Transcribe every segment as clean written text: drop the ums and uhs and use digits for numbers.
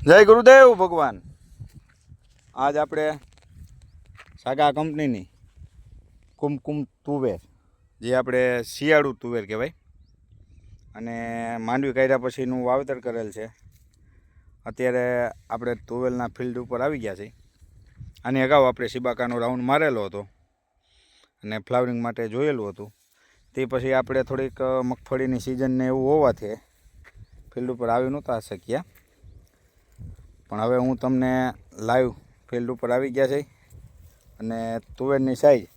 જય ગુરુદેવ ભગવાન। આજ આપણે સાગા કંપનીની કુમકુમ તુવેર, જે આપણે શિયાળુ તુવેર કહેવાય, અને માંડવી કાઢ્યા પછીનું વાવેતર કરેલ છે। અત્યારે આપણે તુવેરના ફિલ્ડ ઉપર આવી ગયા છીએ। આની અગાઉ આપણે સિબાકાનો રાઉન્ડ મારેલો હતો અને ફ્લાવરિંગ માટે જોયેલું હતું। તે પછી આપણે થોડીક મગફળીની સિઝનને એવું હોવાથી ફિલ્ડ ઉપર આવી નહોતા શક્યા, પણ હવે હું તમને લાઈવ ફિલ્ડ ઉપર આવી ગયા છે અને તુવેરની સાઈઝ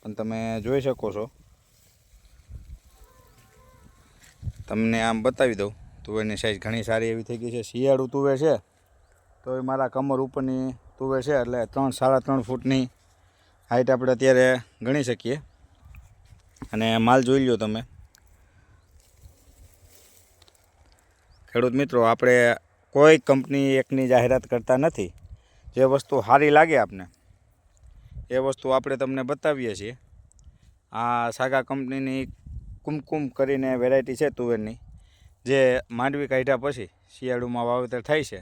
પણ તમે જોઈ શકો છો। તમને આમ બતાવી દઉં, તુવેરની સાઈઝ ઘણી સારી એવી થઈ ગઈ છે। શિયાળુ તુવેર છે તો એ મારા કમર ઉપરની તુવેર છે, એટલે 3-3.5 ફૂટની હાઈટ આપણે અત્યારે ગણી શકીએ। અને માલ જોઈ લો તમે ખેડૂત મિત્રો, આપણે કોઈ કંપની એકની જાહેરાત કરતા નથી। જે વસ્તુ સારી લાગે આપને એ વસ્તુ આપણે તમને બતાવીએ છીએ। આ સાગા કંપનીની કુમકુમ કરીને વેરાયટી છે તુવેરની, જે માંડવી કાઢ્યા પછી શિયાળુમાં વાવેતર થાય છે।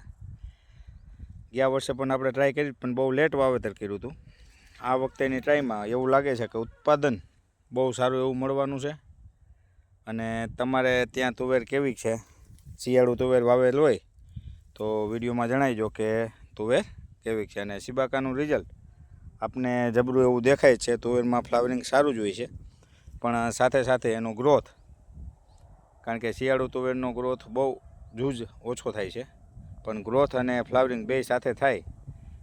ગયા વર્ષે પણ આપણે ટ્રાય કરી, પણ બહુ લેટ વાવેતર કર્યું હતું। આ વખતેની ટ્રાયમાં એવું લાગે છે કે ઉત્પાદન બહુ સારું એવું મળવાનું છે। અને તમારે ત્યાં તુવેર કેવી છે, શિયાળુ તુવેર વાવેલ હોય તો વિડીયોમાં જણાવજો કે તુવેર કેવી છે। અને સિબાકાનું રિઝલ્ટ આપને જબરું એવું દેખાય છે। તુવેરમાં ફ્લાવરિંગ સારું જ હોય છે, પણ સાથે સાથે એનો ગ્રોથ, કારણ કે શિયાળુ તુવેરનો ગ્રોથ બહુ જૂજ ઓછો થાય છે, પણ ગ્રોથ અને ફ્લાવરિંગ બે સાથે થાય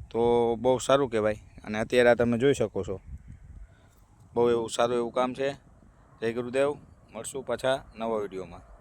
તો બહુ સારું કહેવાય। અને અત્યારે તમે જોઈ શકો છો, બહુ એવું સારું એવું કામ છે। જય ગુરુદેવ, મળશું પાછા નવા વિડીયોમાં।